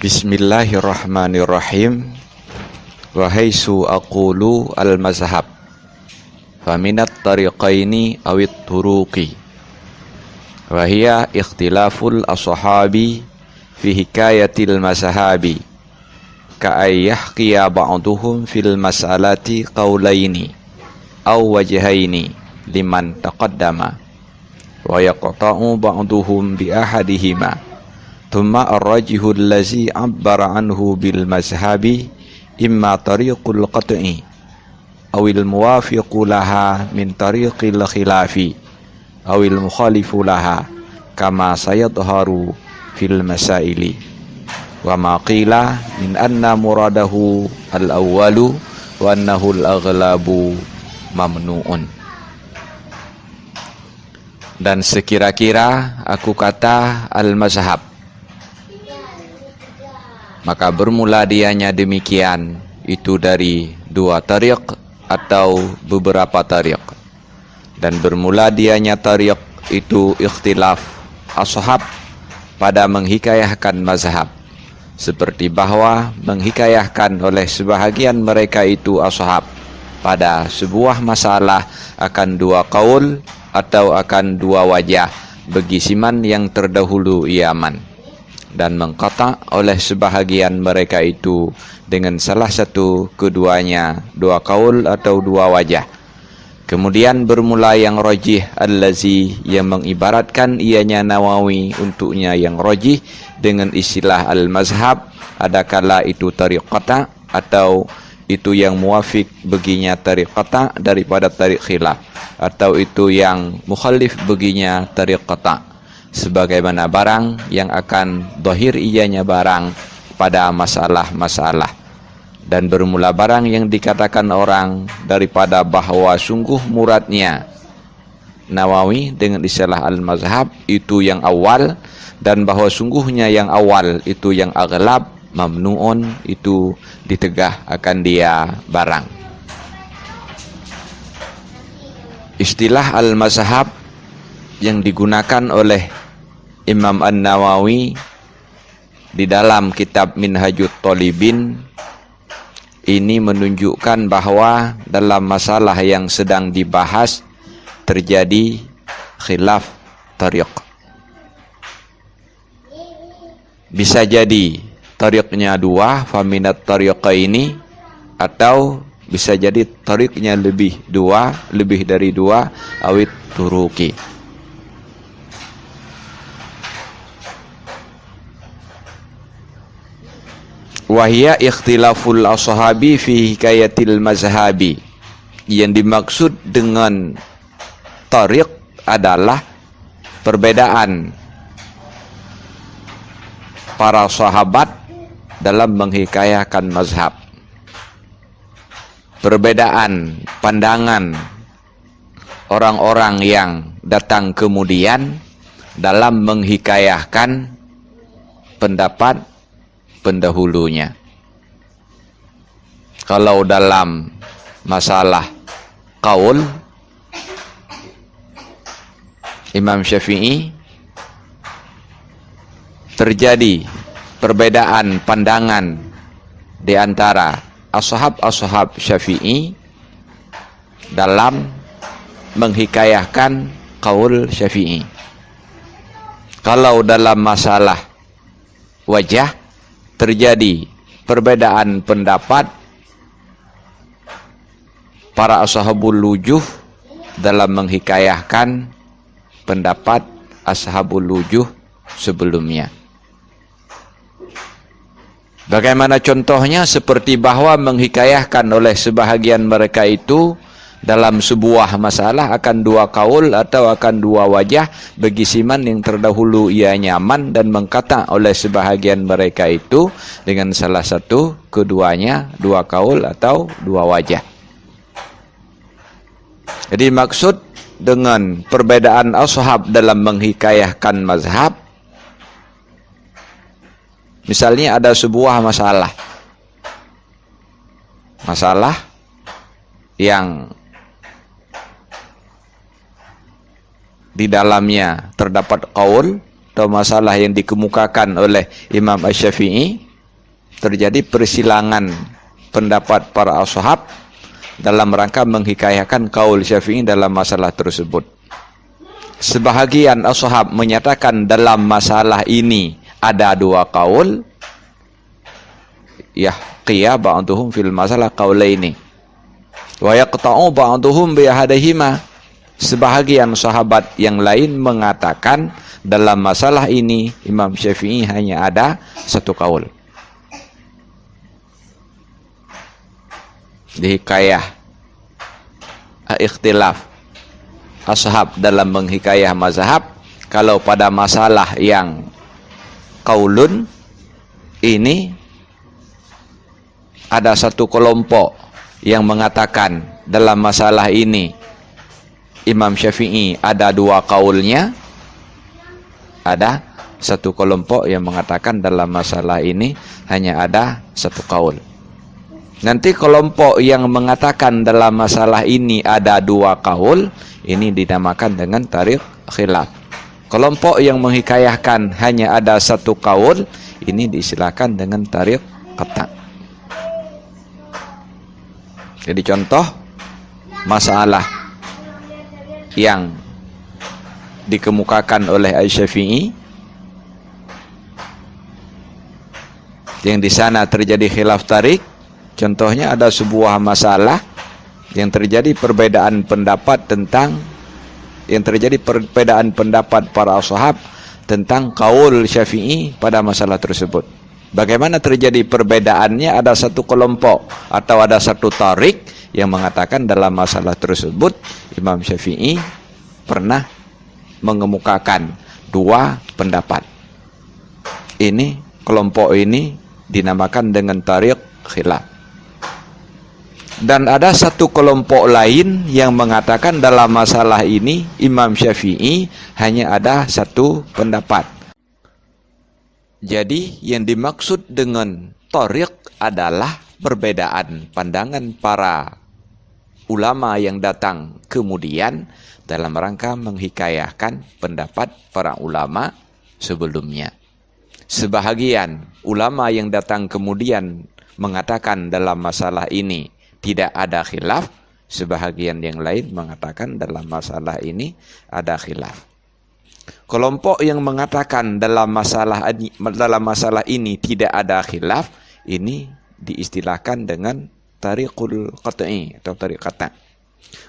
Bismillahirrahmanirrahim. Wa haitsu aqulu al-mazhab faminat tariqaini awit turuqi wa hiya ikhtilaful ashabi fi hikayatil mazhabi ka ayyahqiya ba'duhum fil mas'alati qawlaini aw wajhaini liman taqaddama wa yaqta'u ba'duhum bi ahadihima thumma ar-rajihul ladzi 'abbara anhu bil mazhabi imma tariqul qat'i awil muwafiqu laha min tariqil khilafi awil mukhalifu laha kama sayadharu fil masaili wa ma qila min anna muradahu al-awwalu wa annahu al-aghlabu mamnu'un. Dan sekira-kira aku kata al-mazhab, maka bermula dianya demikian itu dari dua tariq atau beberapa tariq, dan bermula dianya tariq itu ikhtilaf ashab pada menghikayahkan mazhab, seperti bahwa menghikayahkan oleh sebahagian mereka itu ashab pada sebuah masalah akan dua qaul atau akan dua wajah bagi siman yang terdahulu iaman, dan mengqata oleh sebahagian mereka itu dengan salah satu keduanya, dua qaul atau dua wajah. Kemudian bermula yang rajih allazi, yang mengibaratkan ianya Nawawi untuknya yang rajih dengan istilah al-mazhab, adakala itu tariq qata atau itu yang muwafiq baginya tariq qata daripada tariq khilaf, atau itu yang mukhalif baginya tariq qata, sebagaimana barang yang akan zahir ianya barang pada masalah-masalah. Dan bermula barang yang dikatakan orang daripada bahwa sungguh muradnya Nawawi dengan istilah al-mazhab itu yang awal, dan bahwa sungguhnya yang awal itu yang aghlab, mamnu'un itu ditegah akan dia barang. Istilah al-mazhab yang digunakan oleh Imam An-Nawawi di dalam kitab Minhajut Thalibin ini menunjukkan bahwa dalam masalah yang sedang dibahas terjadi khilaf tariq. Bisa jadi tariqnya dua, faminat tariqaini, atau bisa jadi tariqnya lebih dari dua, awit turuqi. Wahia ikhtilaful ashabi fi hikayatil mazhabi. Yang dimaksud dengan tariq adalah perbedaan para sahabat dalam menghikayahkan mazhab, perbedaan pandangan orang-orang yang datang kemudian dalam menghikayahkan pendapat pendahulunya. Kalau dalam masalah qaul, Imam Syafi'i terjadi perbedaan pandangan di antara ashab Syafi'i dalam menghikayahkan qaul Syafi'i. Kalau dalam masalah wajah terjadi perbedaan pendapat para ashabul wujuh dalam menghikayahkan pendapat ashabul wujuh sebelumnya. Bagaimana contohnya? Seperti bahwa menghikayahkan oleh sebahagian mereka itu dalam sebuah masalah akan dua qaul atau akan dua wajah bagi siman yang terdahulu ia nyaman, dan mengkata oleh sebahagian mereka itu dengan salah satu keduanya, dua qaul atau dua wajah. Jadi maksud dengan perbedaan ashab dalam menghikayahkan mazhab, misalnya ada sebuah masalah yang di dalamnya terdapat qaul atau masalah yang dikemukakan oleh Imam Asy-Syafi'i, terjadi persilangan pendapat para ashab dalam rangka menghikayahkan kaul Syafi'i dalam masalah tersebut. Sebahagian ashab menyatakan dalam masalah ini ada dua kaul, yahqiya ba'duhum fil masalah qaulaini wa yaqta'u ba'duhum bi ahadihima. Sebahagian sahabat yang lain mengatakan dalam masalah ini Imam Syafi'i hanya ada satu kaul. Dihikayah ikhtilaf ashab dalam menghikayah mazhab, kalau pada masalah yang kaulun ini ada satu kelompok yang mengatakan dalam masalah ini Imam Syafi'i ada dua kaulnya, ada satu kelompok yang mengatakan dalam masalah ini hanya ada satu kaul. Nanti kelompok yang mengatakan dalam masalah ini ada dua kaul, ini dinamakan dengan tariq khilaf. Kelompok yang menghikayahkan hanya ada satu kaul, ini diistilahkan dengan tariq qata'. Jadi contoh masalah yang dikemukakan oleh Asy-Syafi'i yang di sana terjadi khilaf tarik. Contohnya ada sebuah masalah yang terjadi perbedaan pendapat para ashab tentang kaul Syafi'i pada masalah tersebut. Bagaimana terjadi perbedaannya? Ada satu kelompok atau ada satu tarik yang mengatakan dalam masalah tersebut Imam Syafi'i pernah mengemukakan dua pendapat. Ini kelompok ini dinamakan dengan tarik khilaf. Dan ada satu kelompok lain yang mengatakan dalam masalah ini Imam Syafi'i hanya ada satu pendapat. Jadi yang dimaksud dengan tariq adalah perbedaan pandangan para ulama yang datang kemudian dalam rangka menghikayahkan pendapat para ulama sebelumnya. Sebahagian ulama yang datang kemudian mengatakan dalam masalah ini tidak ada khilaf, sebahagian yang lain mengatakan dalam masalah ini ada khilaf. Kelompok yang mengatakan dalam masalah ini tidak ada khilaf, ini diistilahkan dengan tariqul qat'i atau tariq qata'.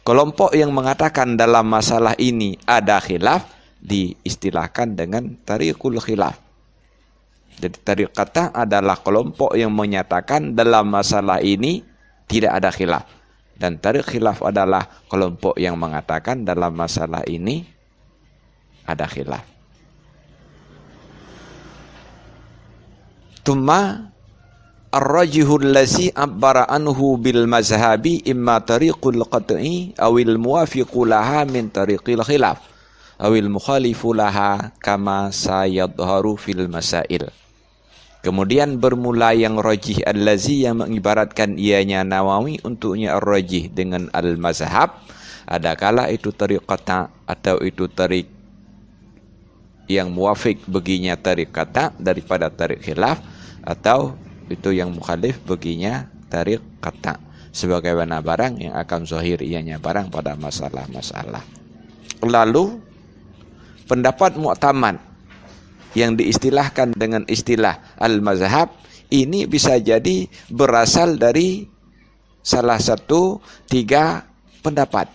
Kelompok yang mengatakan dalam masalah ini ada khilaf diistilahkan dengan tariqul khilaf. Jadi tariq qata' adalah kelompok yang menyatakan dalam masalah ini tidak ada khilaf, dan tariq khilaf adalah kelompok yang mengatakan dalam masalah ini ada khilaf. Tumma ar-rajihul lazi abbara anhu bil mazhabi imma tariqul qat'i awil muwafiqu laha min tariqil khilaf awil mukhalifu laha kama sayadharu fil masail. Kemudian bermula yang rajih al-lazi yang mengibaratkan ianya Nawawi untuknya ar-rajih dengan al-mazhab. Adakala itu tariq qata' atau itu tariq yang muwafiq baginya tariq qata' daripada tariq khilaf, atau itu yang mukhalif baginya tariq qata', sebagaimana barang yang akan zahir ianya barang pada masalah-masalah. Lalu pendapat mu'tamad yang diistilahkan dengan istilah al-mazhab ini bisa jadi berasal dari salah satu tiga pendapat.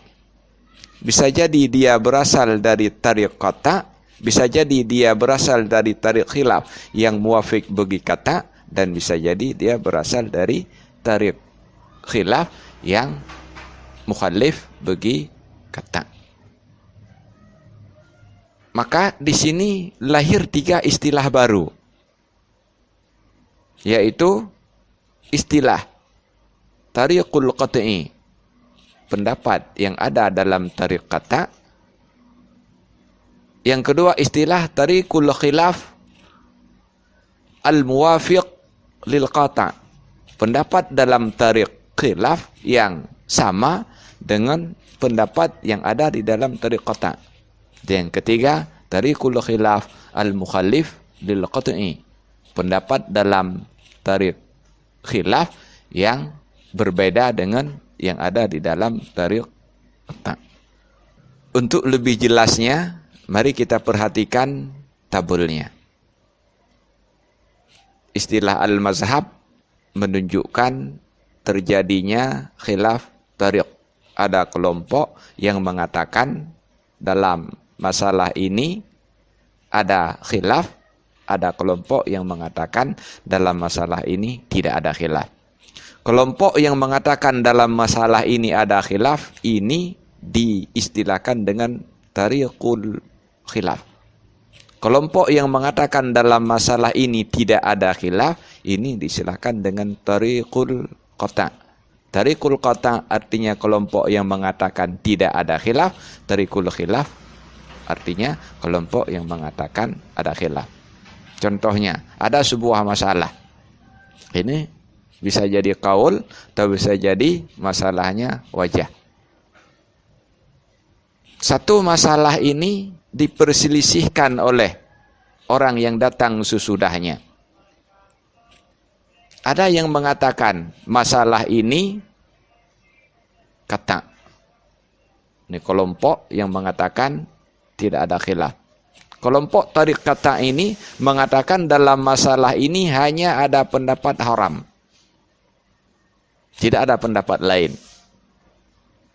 Bisa jadi dia berasal dari tariq qata', bisa jadi dia berasal dari tariq khilaf yang muwafiq bagi qata', dan bisa jadi dia berasal dari tariq khilaf yang mukhalif bagi qata'. Maka di sini lahir tiga istilah baru, yaitu istilah tariqul qat'i, pendapat yang ada dalam tariq qata'. Yang kedua istilah tariqul khilaf al-muwafiq lil qata', pendapat dalam tariq khilaf yang sama dengan pendapat yang ada di dalam tariq qata'. Dan yang ketiga, tariqul khilaf al-mukhallif lil qat'i, pendapat dalam tariq khilaf yang berbeda dengan yang ada di dalam tariq qata'. Untuk lebih jelasnya, mari kita perhatikan tabelnya. Istilah al-mazhab menunjukkan terjadinya khilaf tariq. Ada kelompok yang mengatakan dalam masalah ini ada khilaf, ada kelompok yang mengatakan dalam masalah ini tidak ada khilaf. Kelompok yang mengatakan dalam masalah ini ada khilaf, ini diistilahkan dengan tariqul khilaf. Kelompok yang mengatakan dalam masalah ini tidak ada khilaf, ini diistilahkan dengan tariqul qata'. Tariqul qata' artinya kelompok yang mengatakan tidak ada khilaf, tariqul khilaf artinya kelompok yang mengatakan ada khilaf. Contohnya, ada sebuah masalah. Ini bisa jadi qaul atau bisa jadi masalahnya wajah. Satu masalah ini diperselisihkan oleh orang yang datang sesudahnya. Ada yang mengatakan masalah ini qata'. Ini kelompok yang mengatakan tidak ada khilaf. Kelompok tariq qata' ini mengatakan dalam masalah ini hanya ada pendapat haram. Tidak ada pendapat lain.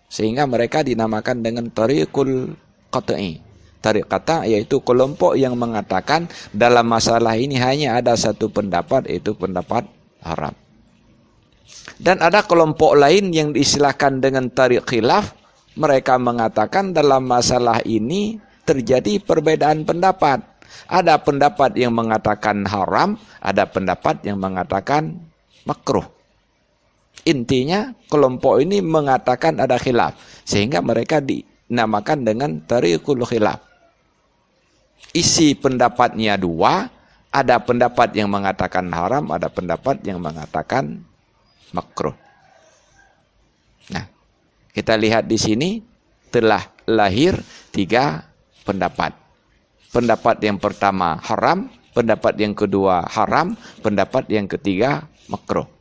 Sehingga mereka dinamakan dengan tariqul qata'i. Tariq qata' yaitu kelompok yang mengatakan dalam masalah ini hanya ada satu pendapat, yaitu pendapat haram. Dan ada kelompok lain yang diistilahkan dengan tariq khilaf. Mereka mengatakan dalam masalah ini terjadi perbedaan pendapat. Ada pendapat yang mengatakan haram, ada pendapat yang mengatakan makruh. Intinya kelompok ini mengatakan ada khilaf, sehingga mereka dinamakan dengan tariqul khilaf. Isi pendapatnya dua. Ada pendapat yang mengatakan haram, ada pendapat yang mengatakan makruh. Nah, kita lihat di sini telah lahir 3 pendapat. Pendapat yang pertama haram, pendapat yang kedua haram, pendapat yang ketiga makruh.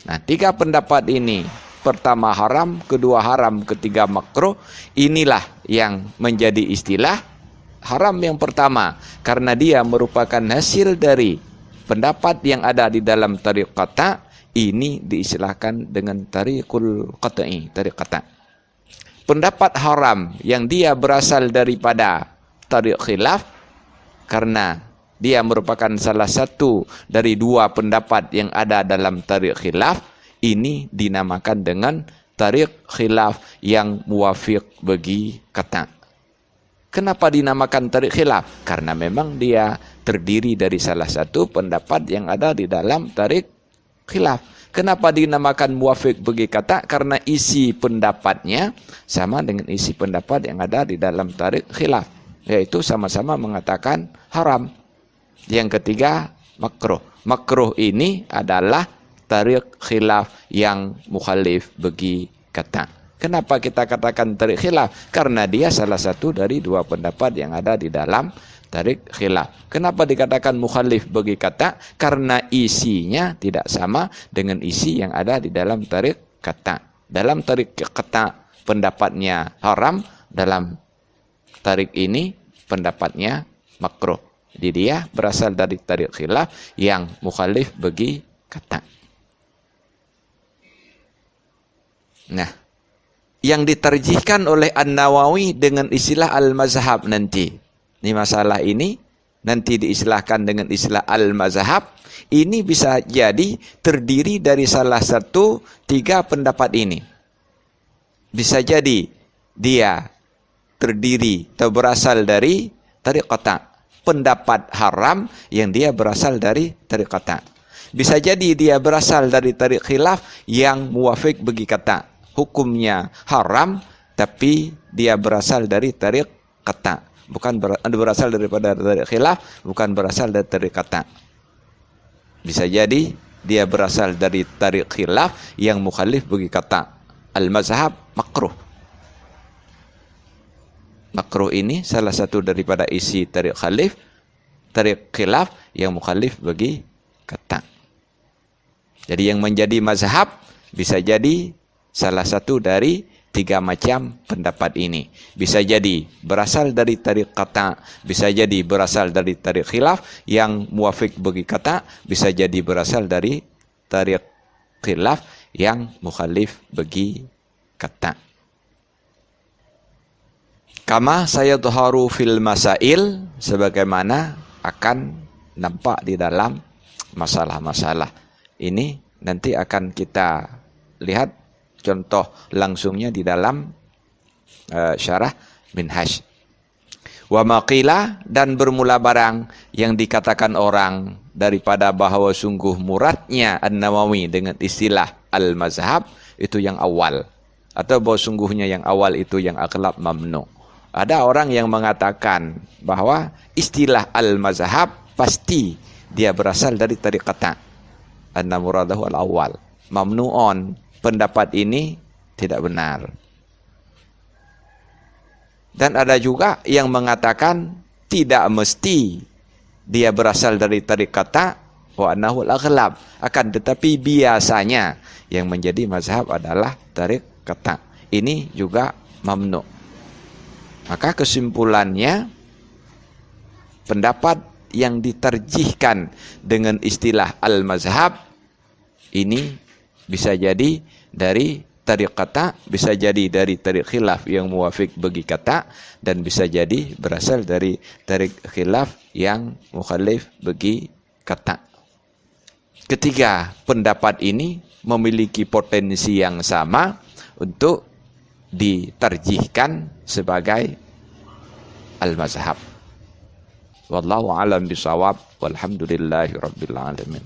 Nah, 3 pendapat ini, pertama haram, kedua haram, ketiga makruh, inilah yang menjadi istilah haram yang pertama, karena dia merupakan hasil dari pendapat yang ada di dalam tariq qata'. Ini diistilahkan dengan tariqul qata'i, tariq qata'. Pendapat haram yang dia berasal daripada tariq khilaf, karena dia merupakan salah satu dari 2 pendapat yang ada dalam tariq khilaf, ini dinamakan dengan tariq khilaf yang muwafiq bagi qata'. Kenapa dinamakan tariq khilaf? Karena memang dia terdiri dari salah satu pendapat yang ada di dalam tariq khilaf. Kenapa dinamakan muwafiq bagi qata'? Karena isi pendapatnya sama dengan isi pendapat yang ada di dalam tariq khilaf, yaitu sama-sama mengatakan haram. Yang ketiga makruh. Makruh ini adalah tariq khilaf yang mukhalif bagi qata'. Kenapa kita katakan tariq khilaf? Karena dia salah satu dari 2 pendapat yang ada di dalam tariq khilaf. Kenapa dikatakan mukhalif bagi qata'? Karena isinya tidak sama dengan isi yang ada di dalam tariq qata'. Dalam tariq qata' pendapatnya haram, dalam tariq ini pendapatnya makruh. Jadi dia berasal dari tariq khilaf yang mukhalif bagi qata'. Nah, yang diterjihkan oleh An-Nawawi dengan istilah al-mazhab nanti. Ini masalah ini nanti diistilahkan dengan istilah al-mazhab. Ini bisa jadi terdiri dari salah satu 3 pendapat ini. Bisa jadi dia terdiri atau berasal dari tariq qata', pendapat haram yang dia berasal dari tariq qata'. Bisa jadi dia berasal dari tariq khilaf yang muwafiq bagi qata'. Hukumnya haram, tapi dia berasal dari tariq qata'. Bukan berasal daripada tariq khilaf, bukan berasal dari tariq qata'. Bisa jadi dia berasal dari tariq khilaf yang mukhalif bagi qata'. Al-mazhab makruh. Makruh ini salah satu daripada isi tariq khilaf yang mukhalif bagi qata'. Jadi yang menjadi mazhab bisa jadi salah satu dari 3 macam pendapat ini. Bisa jadi berasal dari tariq qata', bisa jadi berasal dari tariq khilaf yang muwafiq bagi qata', bisa jadi berasal dari tariq khilaf yang mukhalif bagi qata'. Kama sayadharu fil masail, sebagaimana akan nampak di dalam masalah-masalah. Ini nanti akan kita lihat contoh langsungnya di dalam syarah Minhaj. Wa maqila, dan bermula barang yang dikatakan orang daripada bahwa sungguh muradnya An-Nawawi dengan istilah al-mazhab itu yang awal, atau bahwa sungguhnya yang awal itu yang aghlab mamnu. Ada orang yang mengatakan bahwa istilah al-mazhab pasti dia berasal dari tariqata, anna muradahu al-awwal, mamnu'un. Pendapat ini tidak benar. Dan ada juga yang mengatakan tidak mesti dia berasal dari tariqata wa annahu al-aghlab, akan tetapi biasanya yang menjadi mazhab adalah tariqata. Ini juga mamnu. Maka kesimpulannya, pendapat yang diterjihkan dengan istilah al-mazhab ini bisa jadi dari tariq qata', bisa jadi dari tariq khilaf yang muwafiq bagi qata', dan bisa jadi berasal dari tariq khilaf yang mukhalif bagi qata'. Ketiga pendapat ini memiliki potensi yang sama untuk diterjihkan sebagai al-mazhab. Wallahu a'lam bishawab, walhamdulillahi rabbil alamin.